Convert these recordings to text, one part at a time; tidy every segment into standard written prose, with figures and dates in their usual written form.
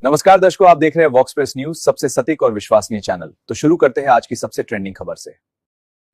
नमस्कार दर्शकों, आप देख रहे हैं वॉक्स प्रेस न्यूज, सबसे सटीक और विश्वसनीय चैनल। तो शुरू करते हैं आज की सबसे ट्रेंडिंग खबर से।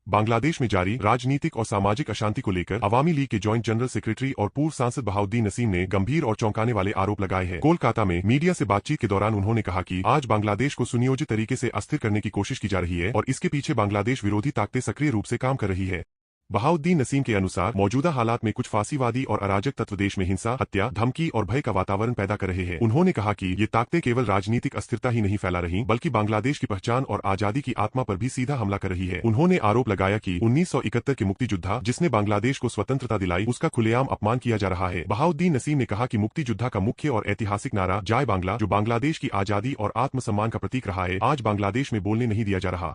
बांग्लादेश में जारी राजनीतिक और सामाजिक अशांति को लेकर अवामी लीग के जॉइंट जनरल सेक्रेटरी और पूर्व सांसद बहाउद्दीन नसीम ने गंभीर और चौंकाने वाले आरोप लगाए हैं। कोलकाता में मीडिया से बातचीत के दौरान उन्होंने कहा कि आज बांग्लादेश को सुनियोजित तरीके से अस्थिर करने की कोशिश की जा रही है और इसके पीछे बांग्लादेश विरोधी ताकतें सक्रिय रूप से काम कर रही है। बहाउद्दीन नसीम के अनुसार मौजूदा हालात में कुछ फांसीवादी और अराजक तत्व देश में हिंसा, हत्या, धमकी और भय का वातावरण पैदा कर रहे हैं। उन्होंने कहा कि ये ताकतें केवल राजनीतिक अस्थिरता ही नहीं फैला रही, बल्कि बांग्लादेश की पहचान और आजादी की आत्मा पर भी सीधा हमला कर रही है। उन्होंने आरोप लगाया कि 1971 के मुक्तियोद्धा जिसने बांग्लादेश को स्वतंत्रता दिलाई, उसका खुलेआम अपमान किया जा रहा है। बहाउद्दीन नसीम ने कहा कि मुक्तियोद्धा का मुख्य और ऐतिहासिक नारा जय बांग्ला, जो बांग्लादेश की आजादी और आत्मसम्मान का प्रतीक रहा है, आज बांग्लादेश में बोलने नहीं दिया जा रहा।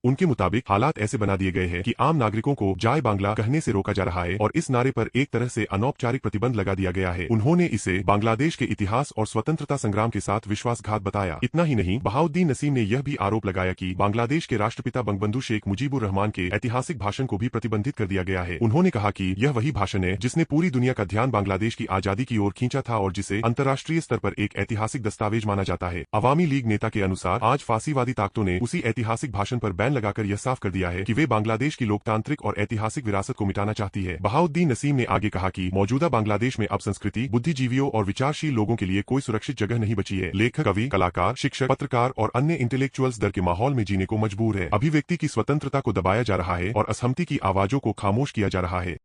उनके मुताबिक हालात ऐसे बना दिए गए हैं कि आम नागरिकों को जय बांग्ला कहने से रोका जा रहा है और इस नारे पर एक तरह से अनौपचारिक प्रतिबंध लगा दिया गया है। उन्होंने इसे बांग्लादेश के इतिहास और स्वतंत्रता संग्राम के साथ विश्वासघात बताया। इतना ही नहीं, बहाउद्दीन नसीम ने यह भी आरोप लगाया कि बांग्लादेश के राष्ट्रपिता बंगबंधु शेख मुजीबुर रहमान के ऐतिहासिक भाषण को भी प्रतिबंधित कर दिया गया है। उन्होंने कहा कि यह वही भाषण है जिसने पूरी दुनिया का ध्यान बांग्लादेश की आजादी की ओर खींचा था और जिसे अंतर्राष्ट्रीय स्तर पर एक ऐतिहासिक दस्तावेज माना जाता है। अवामी लीग नेता के अनुसार आज फांसीवादी ताकतों ने उसी ऐतिहासिक भाषण पर बैन लगाकर यह साफ दिया है कि वे बांग्लादेश की लोकतांत्रिक और ऐतिहासिक विरासत को मिटाना चाहती है। बहाउद्दीन नसीम ने आगे कहा कि मौजूदा बांग्लादेश में अब संस्कृति, बुद्धिजीवियों और विचारशील लोगों के लिए कोई सुरक्षित जगह नहीं बची है। लेखक, कवि, कलाकार, शिक्षक, पत्रकार और अन्य इंटेलेक्चुअल्स डर के माहौल में जीने को मजबूर है। अभिव्यक्ति की स्वतंत्रता को दबाया जा रहा है और असहमति की आवाजों को खामोश किया जा रहा है।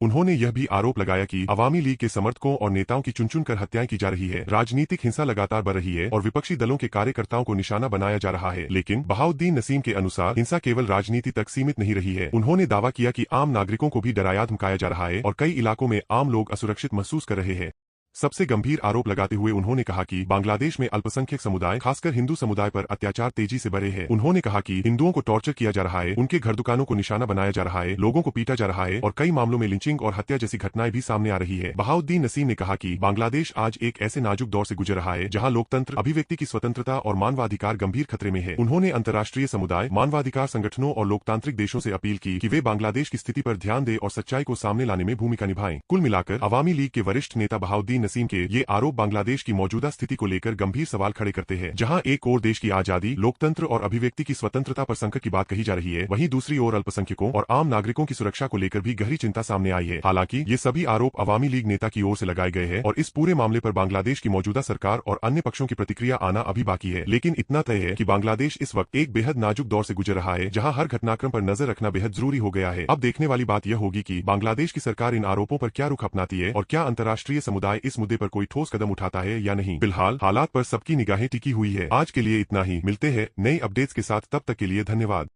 उन्होंने यह भी आरोप लगाया कि अवामी लीग के समर्थकों और नेताओं की चुन कर हत्याएं की जा रही है। राजनीतिक हिंसा लगातार बढ़ रही है और विपक्षी दलों के कार्यकर्ताओं को निशाना बनाया जा रहा है। लेकिन बहाउद्दीन नसीम के अनुसार हिंसा केवल राजनीति तक सीमित नहीं रही है। उन्होंने दावा किया कि आम नागरिकों को भी डराया धमकाया जा रहा है और कई इलाकों में आम लोग असुरक्षित महसूस कर रहे हैं। सबसे गंभीर आरोप लगाते हुए उन्होंने कहा कि बांग्लादेश में अल्पसंख्यक समुदाय, खासकर हिंदू समुदाय पर अत्याचार तेजी से बढ़े हैं। उन्होंने कहा कि हिंदुओं को टॉर्चर किया जा रहा है, उनके घर दुकानों को निशाना बनाया जा रहा है, लोगों को पीटा जा रहा है और कई मामलों में लिंचिंग और हत्या जैसी घटनाएं भी सामने आ रही है। बहाउद्दीन नसीम ने कहा कि बांग्लादेश आज एक ऐसे नाजुक दौर से गुजर रहा है जहाँ लोकतंत्र, अभिव्यक्ति की स्वतंत्रता और मानवाधिकार गंभीर खतरे में है। उन्होंने अंतर्राष्ट्रीय समुदाय, मानवाधिकार संगठनों और लोकतांत्रिक देशों से अपील की कि वे बांग्लादेश की स्थिति पर ध्यान दें और सच्चाई को सामने लाने में भूमिका निभाएं। कुल मिलाकर अवामी लीग के वरिष्ठ नेता बहाउद्दीन नसीम के ये आरोप बांग्लादेश की मौजूदा स्थिति को लेकर गंभीर सवाल खड़े करते हैं। जहां एक ओर देश की आजादी, लोकतंत्र और अभिव्यक्ति की स्वतंत्रता पर संकट की बात कही जा रही है, वहीं दूसरी ओर अल्पसंख्यकों और आम नागरिकों की सुरक्षा को लेकर भी गहरी चिंता सामने आई है। हालांकि ये सभी आरोप अवामी लीग नेता की ओर से लगाए गए हैं और इस पूरे मामले पर बांग्लादेश की मौजूदा सरकार और अन्य पक्षों की प्रतिक्रिया आना अभी बाकी है। लेकिन इतना तय है कि बांग्लादेश इस वक्त एक बेहद नाजुक दौर से गुजर रहा है, जहां हर घटनाक्रम पर नजर रखना बेहद जरूरी हो गया है। अब देखने वाली बात यह होगी कि बांग्लादेश की सरकार इन आरोपों पर क्या रुख अपनाती है और क्या अंतर्राष्ट्रीय समुदाय इस मुद्दे पर कोई ठोस कदम उठाता है या नहीं। फिलहाल हालात पर सबकी निगाहें टिकी हुई है। आज के लिए इतना ही, मिलते हैं नई अपडेट्स के साथ, तब तक के लिए धन्यवाद।